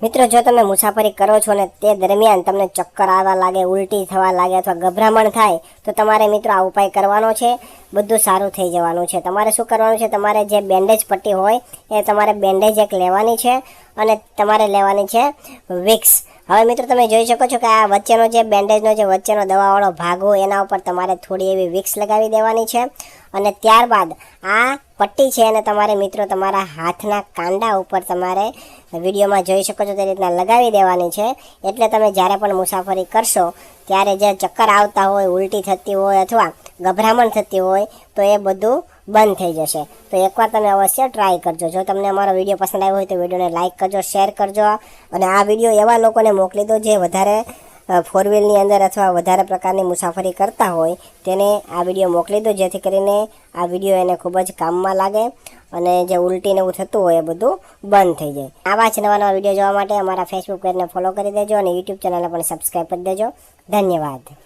મિત્રો, જો તમે મુસાફરી કરો છો ને તે દરમિયાન તમને ચક્કર આવવા લાગે, ઉલટી થવા લાગે અથવા ગભરામણ થાય તો તમારે મિત્રો આ ઉપાય કરવાનો છે. બધું સારું થઈ જવાનું છે. તમારે શું કરવાનું છે, તમારે જે બેન્ડેજ પટ્ટી હોય એ તમારે બેન્ડેજ એક લેવાની છે અને તમારે લેવાની છે વિક્સ. હવે મિત્રો, તમે જોઈ શકો છો કે આ વચ્ચેનો જે બેન્ડેજનો જે વચ્ચેનો દવાવાળો ભાગ હોય એના ઉપર તમારે થોડી એવી વિક્સ લગાવી દેવાની છે અને ત્યારબાદ આ પટ્ટી છે એને તમારે મિત્રો તમારા હાથના કાંડા ઉપર તમારે વિડીયોમાં જોઈ શકો છો તે રીતના લગાવી દેવાની છે. એટલે તમે જ્યારે પણ મુસાફરી કરશો ત્યારે જે ચક્કર આવતા હોય, ઉલટી થતી હોય અથવા ગભરામણ થતી હોય તો એ બધું બંધ થઈ જશે. તો એકવાર તમે અવશ્ય ટ્રાય કરજો. જો તમને અમારો વિડીયો પસંદ આવ્યો હોય તો વિડીયોને લાઇક કરજો, શેર કરજો અને આ વિડીયો એવા લોકોને મોકલી દો જે વધારે ફોર વ્હીલની અંદર અથવા વધારે પ્રકારની મુસાફરી કરતા હોય તેને આ વિડીયો મોકલી દો, જેથી કરીને આ વિડીયો એને ખૂબ જ કામમાં લાગે અને જે ઉલટીને એવું થતું હોય એ બધું બંધ થઈ જાય. આવા જ નવા નવા વિડીયો જોવા માટે અમારા ફેસબુક પેજને ફોલો કરી દેજો અને યુટ્યુબ ચેનલને પણ સબસ્ક્રાઈબ કરી દેજો. ધન્યવાદ.